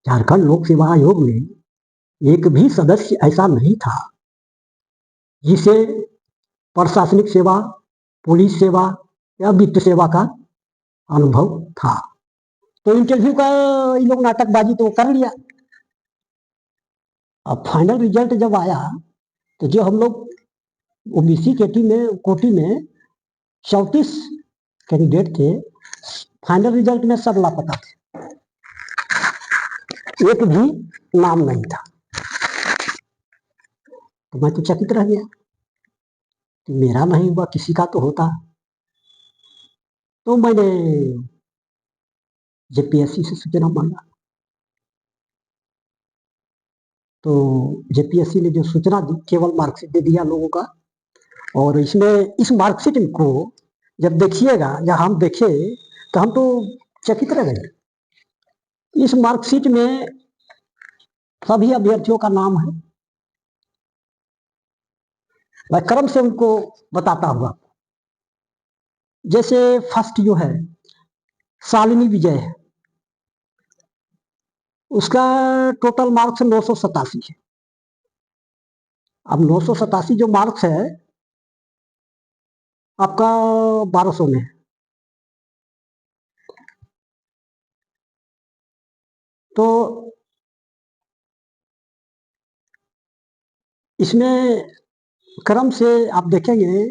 झारखंड लोक सेवा आयोग में एक भी सदस्य ऐसा नहीं था जिसे प्रशासनिक सेवा, पुलिस सेवा या वित्त सेवा का अनुभव था। तो इंटरव्यू का इन लोग नाटकबाजी तो कर लिया। अब फाइनल रिजल्ट जब आया तो जो हम लोग ओबीसी कोटी में 34 कैंडिडेट थे, फाइनल रिजल्ट में सब लापता थे, एक भी नाम नहीं था। तो मैं तो चकित रह गया कि मेरा नहीं हुआ, किसी का तो होता। तो मैंने जेपीएससी से सूचना मांगा। तो जेपीएससी ने जो सूचना दी, केवल मार्कशीट दे दिया लोगों का। और इसमें इस मार्कशीट को जब देखिएगा या हम देखे तो हम तो चकित रह गए। इस मार्कशीट में सभी अभ्यर्थियों का नाम है। मैं क्रम से उनको बताता हुआ, जैसे फर्स्ट जो है शालिनी विजय है, उसका टोटल मार्क्स 987 है। अब 987 जो मार्क्स है आपका 1200 में है। तो इसमें क्रम से आप देखेंगे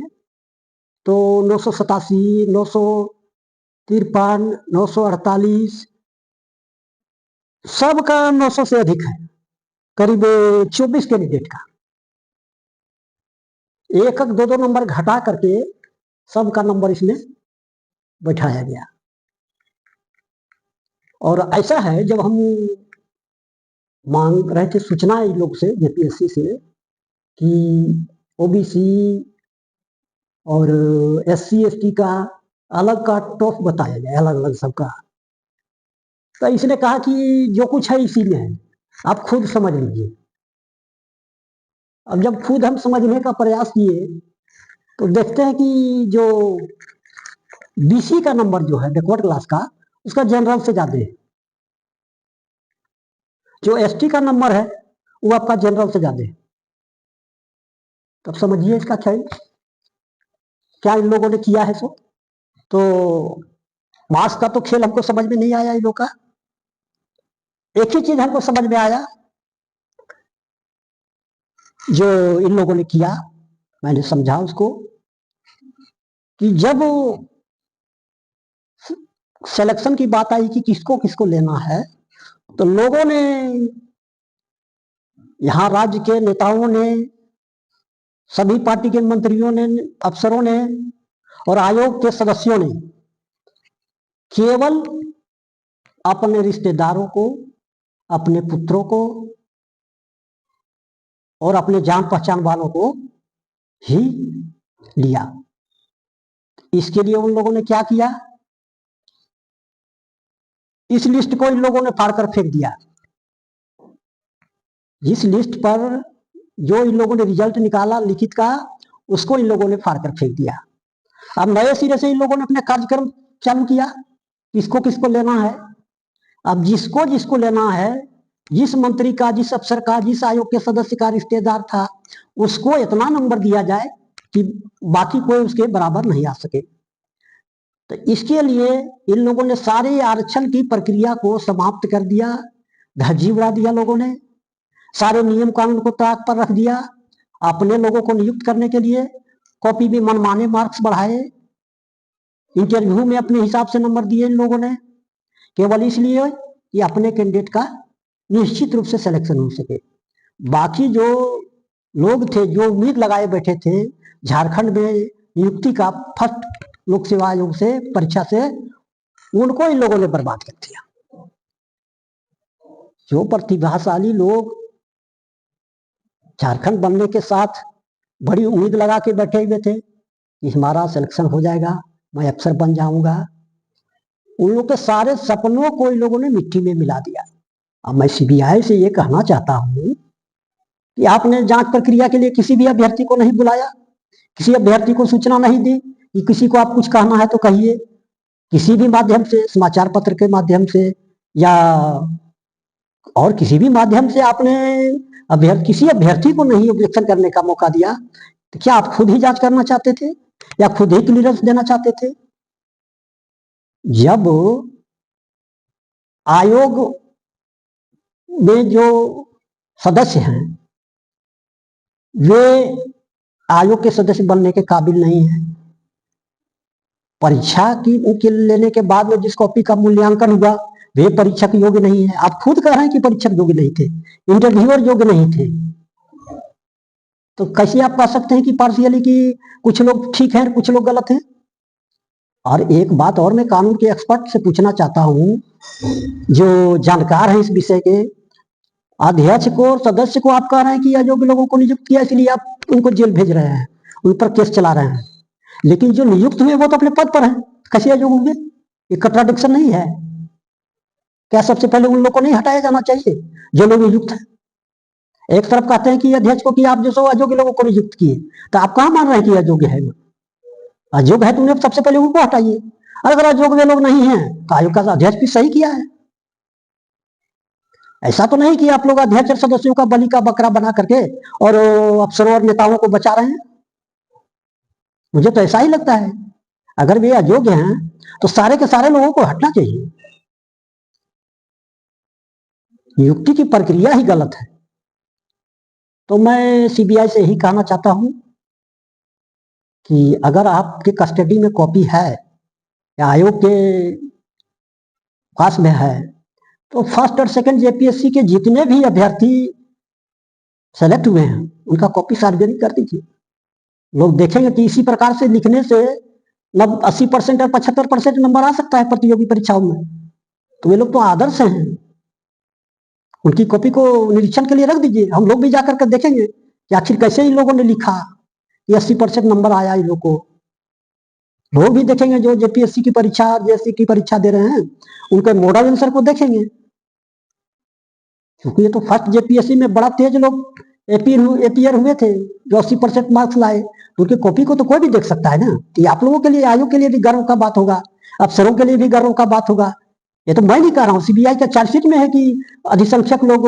तो 987, 953, 948 सबका 900 से अधिक है, करीब 24 कैंडिडेट का। एक एक दो नंबर घटा करके सबका नंबर इसमें बैठाया गया। और ऐसा है, जब हम मांग रहे थे सूचना इन लोग से, जेपीएससी से, कि ओबीसी और एससी एसटी का अलग कट ऑफ बताया जाए, अलग अलग सबका। तो इसने कहा कि जो कुछ है इसी में है, आप खुद समझ लीजिए। अब जब खुद हम समझने का प्रयास किए तो देखते हैं कि जो बीसी का नंबर जो है बैकवर्ड क्लास का, उसका जनरल से ज्यादा है। जो एसटी का नंबर है वो आपका जनरल से ज्यादा है। तब समझिए इसका क्या इन लोगों ने किया है। सो तो मार्क्स का तो खेल हमको समझ में नहीं आया इन लोग का। एक ही चीज हमको समझ में आया जो इन लोगों ने किया, मैंने समझा उसको, कि जब सिलेक्शन की बात आई कि किसको किसको लेना है, तो लोगों ने, यहां राज्य के नेताओं ने, सभी पार्टी के मंत्रियों ने, अफसरों ने और आयोग के सदस्यों ने केवल अपने रिश्तेदारों को, अपने पुत्रों को और अपने जान पहचान वालों को ही लिया। इसके लिए उन लोगों ने क्या किया, इस लिस्ट को इन लोगों ने फाड़ कर फेंक दिया। जिस लिस्ट पर जो इन लोगों ने रिजल्ट निकाला लिखित का, उसको इन लोगों ने फाड़ कर फेंक दिया। अब नए सिरे से इन लोगों ने अपना कार्यक्रम चालू किया, किसको किसको लेना है। अब जिसको जिसको लेना है, जिस मंत्री का, जिस अफसर का, जिस आयोग के सदस्य का रिश्तेदार था, उसको इतना नंबर दिया जाए कि बाकी कोई उसके बराबर नहीं आ सके। तो इसके लिए इन लोगों ने सारे आरक्षण की प्रक्रिया को समाप्त कर दिया, धज्जी उड़ा दिया लोगों ने, सारे नियम कानून को ताक पर रख दिया। अपने लोगों को नियुक्त करने के लिए कॉपी में मनमाने मार्क्स बढ़ाए, इंटरव्यू में अपने हिसाब से नंबर दिए इन लोगों ने, केवल इसलिए कि अपने कैंडिडेट का निश्चित रूप से सिलेक्शन हो सके। बाकी जो लोग थे, जो उम्मीद लगाए बैठे थे झारखंड में नियुक्ति का फर्स्ट लोक सेवा आयोग से परीक्षा से, उनको इन लोगों ने बर्बाद कर दिया। जो प्रतिभाशाली लोग झारखंड बनने के साथ बड़ी उम्मीद लगा के बैठे हुए थे कि हमारा सिलेक्शन हो जाएगा, मैं अफसर बन जाऊंगा, उन लोग के सारे सपनों को इन लोगों ने मिट्टी में मिला दिया। अब मैं सीबीआई से ये कहना चाहता हूं कि आपने जांच प्रक्रिया के लिए किसी भी अभ्यर्थी को नहीं बुलाया, किसी अभ्यर्थी को सूचना नहीं दी कि किसी को आप कुछ कहना है तो कहिए। किसी भी माध्यम से, समाचार पत्र के माध्यम से या और किसी भी माध्यम से आपने किसी अभ्यर्थी को नहीं ऑब्जेक्शन करने का मौका दिया, तो क्या आप खुद ही जांच करना चाहते थे या खुद ही क्लियरेंस देना चाहते थे? जब आयोग में जो सदस्य हैं वे आयोग के सदस्य बनने के काबिल नहीं है, परीक्षा की उनके लेने के बाद में जिस कॉपी का मूल्यांकन हुआ वे परीक्षा के योग्य नहीं है। आप खुद कह रहे हैं कि परीक्षक योग्य नहीं थे, इंटरव्यूअर योग्य नहीं थे, तो कैसे आप कह सकते हैं कि पार्शियली कि कुछ लोग ठीक हैं कुछ लोग गलत हैं? और एक बात और मैं कानून के एक्सपर्ट से पूछना चाहता हूं, जो जानकार है इस विषय के, अध्यक्ष को और सदस्य को आप कह रहे हैं कि अयोग्य लोगों को नियुक्त किया इसलिए आप उनको जेल भेज रहे हैं, उन पर केस चला रहे हैं, लेकिन जो नियुक्त हुए वो तो अपने पद पर है, कैसे अयोग्य होंगे? ये कंट्राडिक्शन नहीं है क्या? सबसे पहले उन लोगों को नहीं हटाया जाना चाहिए जो लोग नियुक्त हैं? एक तरफ कहते हैं कि अध्यक्ष को कि आप जो सो अयोग्य लोगों को नियुक्त किए, तो आप कहां मान रहे हैं कि अयोग्य है? वो अयोग्य है तो उन्हें सबसे पहले उनको हटाइए। अगर अयोग्य लोग नहीं है तो आयोग का अध्यक्ष भी सही किया है। ऐसा तो नहीं कि आप लोग अध्यक्ष और सदस्यों का बलि का बकरा बना करके और अफसरों और नेताओं को बचा रहे हैं। मुझे तो ऐसा ही लगता है, अगर वे अयोग्य हैं तो सारे के सारे लोगों को हटना चाहिए। नियुक्ति की प्रक्रिया ही गलत है। तो मैं सीबीआई से यही कहना चाहता हूं कि अगर आपके कस्टडी में कॉपी है या आयोग के पास में है तो फर्स्ट और सेकंड जेपीएससी के जितने भी अभ्यर्थी सेलेक्ट हुए हैं उनका कॉपी सार्वजनिक कर दीजिए। लोग देखेंगे कि इसी प्रकार से लिखने से 80% और 75% नंबर आ सकता है प्रतियोगी परीक्षाओं में, तो वे लोग तो आदर्श हैं। उनकी कॉपी को निरीक्षण के लिए रख दीजिए, हम लोग भी जाकर के देखेंगे कि आखिर कैसे इन लोगों ने लिखा कि 80% नंबर आया इन लोग को। लोग भी देखेंगे जो जेपीएससी की परीक्षा जेएससी की परीक्षा दे रहे हैं उनके मॉडल आंसर को देखेंगे, क्योंकि ये तो फर्स्ट जेपीएससी में बड़ा तेज लोग एपीयर हुए थे जो 80% मार्क्स लाए, तो उनकी कॉपी को तो कोई भी देख सकता है ना। कि आप लोगों के लिए, आयोग के लिए भी गर्व का बात होगा, अफसरों के लिए भी गर्व का बात होगा। ये तो मैं नहीं कह रहा हूँ, सीबीआई का चार्जशीट में है कि अधिसंख्यक लोग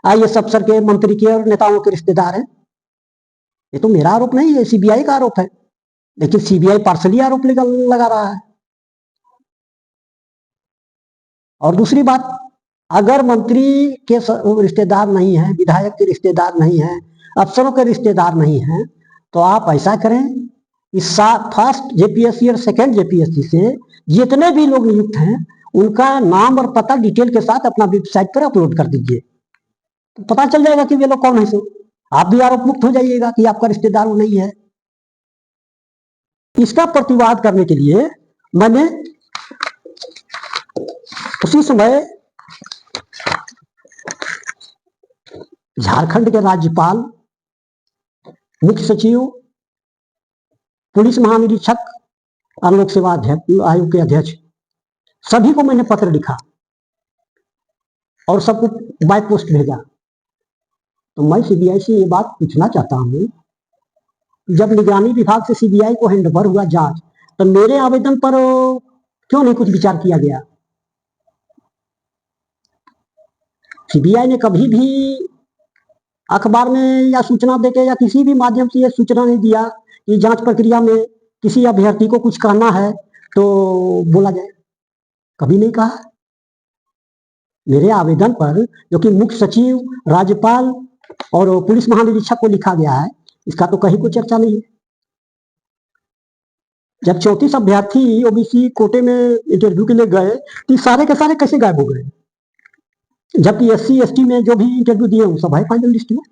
आईएएस अफसर के, मंत्री के और नेताओं के रिश्तेदार हैं। ये तो मेरा आरोप नहीं है, सीबीआई का आरोप है, लेकिन सीबीआई पार्सली आरोप लगा रहा है। और दूसरी बात, अगर मंत्री के रिश्तेदार नहीं है, विधायक के रिश्तेदार नहीं है, अफसरों के रिश्तेदार नहीं है, तो आप ऐसा करें, इस फर्स्ट जेपीएससी और सेकेंड जेपीएससी से जितने भी लोग नियुक्त हैं उनका नाम और पता डिटेल के साथ अपना वेबसाइट पर अपलोड कर दीजिए, तो पता चल जाएगा कि वे लोग कौन है। सो आप भी आरोप मुक्त हो जाइएगा कि आपका रिश्तेदार वो नहीं है। इसका प्रतिवाद करने के लिए मैंने उसी समय झारखंड के राज्यपाल, मुख्य सचिव, पुलिस महानिरीक्षक और लोक सेवा आयोग के अध्यक्ष सभी को मैंने पत्र लिखा और सबको बाय पोस्ट भेजा। तो मैं सीबीआई से ये बात पूछना चाहता हूं, जब निगरानी विभाग से सीबीआई को हैंडओवर हुआ जांच, तो मेरे आवेदन पर क्यों नहीं कुछ विचार किया गया? सीबीआई ने कभी भी अखबार में या सूचना देके या किसी भी माध्यम से यह सूचना नहीं दिया कि जांच प्रक्रिया में किसी अभ्यर्थी को कुछ कहना है तो बोला जाए, कभी नहीं कहा। मेरे आवेदन पर, जो कि मुख्य सचिव, राज्यपाल और पुलिस महानिरीक्षक को लिखा गया है, इसका तो कहीं कोई चर्चा नहीं है। जब 34 अभ्यर्थी ओबीसी कोटे में इंटरव्यू के लिए गए तो सारे के सारे कैसे गायब हो गए, जबकि एससी एसटी में जो भी इंटरव्यू दिए वो सब है फाइनल लिस्ट में।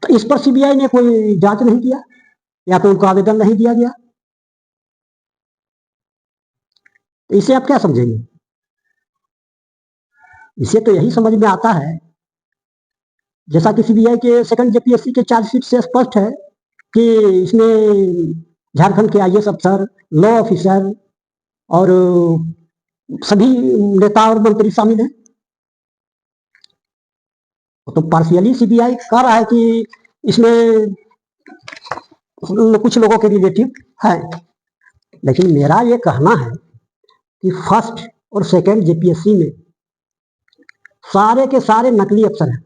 तो इस पर सीबीआई ने कोई जांच नहीं किया या तो उनको आवेदन नहीं दिया गया। तो इसे आप क्या समझेंगे? इसे तो यही समझ में आता है, जैसा कि सीबीआई के सेकंड जेपीएससी के चार्जशीट से स्पष्ट है कि इसमें झारखंड के आईएएस अफसर, लॉ ऑफिसर और सभी नेता और मंत्री शामिल हैं। तो पार्शियली सीबीआई कह रहा है कि इसमें कुछ लोगों के रिलेटिव है, लेकिन मेरा ये कहना है कि फर्स्ट और सेकंड जेपीएससी में सारे के सारे नकली अफसर हैं।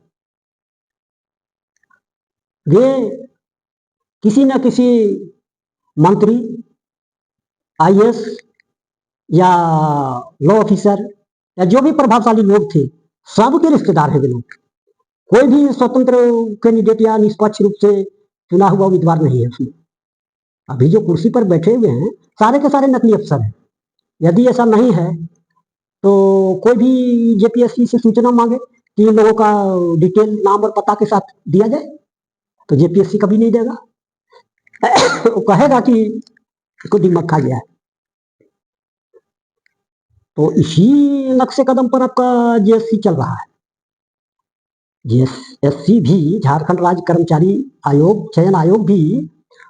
वे किसी न किसी मंत्री, आईएएस या लॉ ऑफिसर या जो भी प्रभावशाली लोग थे, सबके रिश्तेदार हैं वे लोग। कोई भी स्वतंत्र कैंडिडेट या निष्पक्ष रूप से चुना हुआ उम्मीदवार नहीं है उसमें। अभी जो कुर्सी पर बैठे हुए हैं सारे के सारे नकली अफसर हैं। यदि ऐसा नहीं है तो कोई भी जेपीएससी से सूचना मांगे कि इन लोगों का डिटेल नाम और पता के साथ दिया जाए, तो जेपीएससी कभी नहीं देगा। वो कहेगा कि इसको दिमाग खा गया है। तो इसी नक्शे कदम पर आपका जीएससी चल रहा है। जीएससी भी, झारखंड राज्य कर्मचारी आयोग, चयन आयोग भी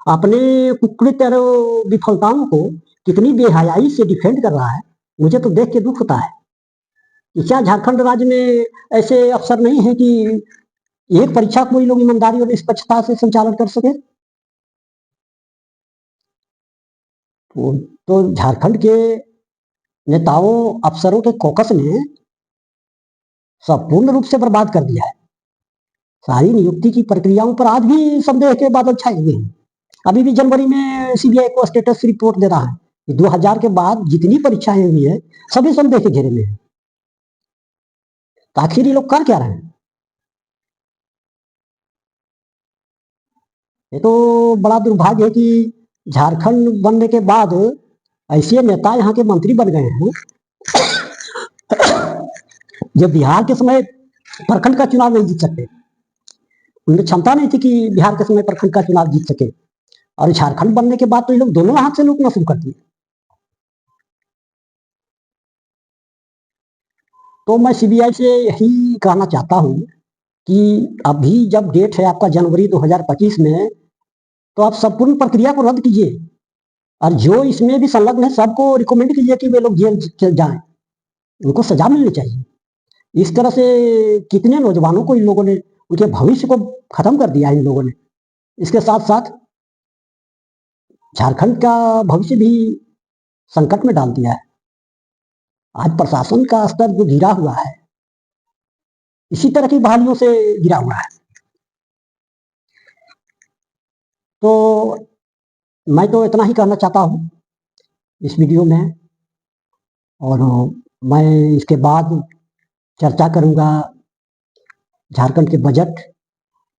अपने कुकृत्य और विफलताओं को कितनी बेहयाई से डिफेंड कर रहा है, मुझे तो देख के दुख होता है। क्या झारखंड राज्य में ऐसे अफसर नहीं है कि एक परीक्षा को लोग ईमानदारी और निष्पक्षता से संचालन कर सके? तो झारखंड के नेताओं, अफसरों के कॉकस ने संपूर्ण रूप से बर्बाद कर दिया है। सारी नियुक्ति की प्रक्रियाओं पर आज भी संदेह के बादल छाए हुए हैं। अभी भी जनवरी में सीबीआई को स्टेटस रिपोर्ट दे रहा है कि 2000 के बाद जितनी परीक्षाएं हुई है सभी संदेह के घेरे में है। तो आखिर ये लोग कर क्या रहे हैं? ये तो बड़ा दुर्भाग्य है कि झारखंड बनने के बाद ऐसे नेता यहाँ के मंत्री बन गए हैं जो बिहार के समय प्रखंड का चुनाव नहीं जीत सकते। उनमें क्षमता नहीं थी कि बिहार के समय प्रखंड का चुनाव जीत सके, और झारखंड बनने के बाद तो ये लोग दोनों हाथ से लूटना शुरू कर दिए। तो मैं सीबीआई से यही कहना चाहता हूं कि अभी जब डेट है आपका जनवरी 2025 में, तो आप संपूर्ण प्रक्रिया को रद्द कीजिए, और जो इसमें भी संलग्न है सबको रिकमेंड कीजिए कि वे लोग जेल चल जाएं, उनको सजा मिलनी चाहिए। इस तरह से कितने नौजवानों को इन लोगों ने, उनके भविष्य को खत्म कर दिया इन लोगों ने। इसके साथ साथ झारखंड का भविष्य भी संकट में डाल दिया है। आज प्रशासन का स्तर जो गिरा हुआ है, इसी तरह की बहालियों से गिरा हुआ है। तो मैं तो इतना ही कहना चाहता हूं इस वीडियो में, और मैं इसके बाद चर्चा करूंगा झारखंड के बजट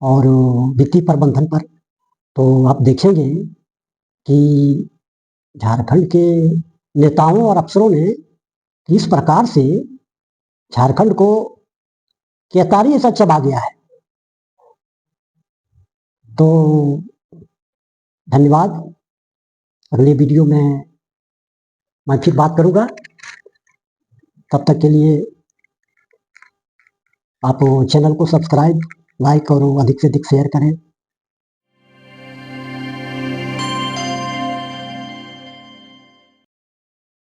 और वित्तीय प्रबंधन पर। तो आप देखेंगे कि झारखंड के नेताओं और अफसरों ने किस प्रकार से झारखंड को केतारी ऐसा चबा गया है। तो धन्यवाद। अगले वीडियो में मैं फिर बात करूंगा। तब तक के लिए आप चैनल को सब्सक्राइब, लाइक और अधिक से अधिक शेयर करें।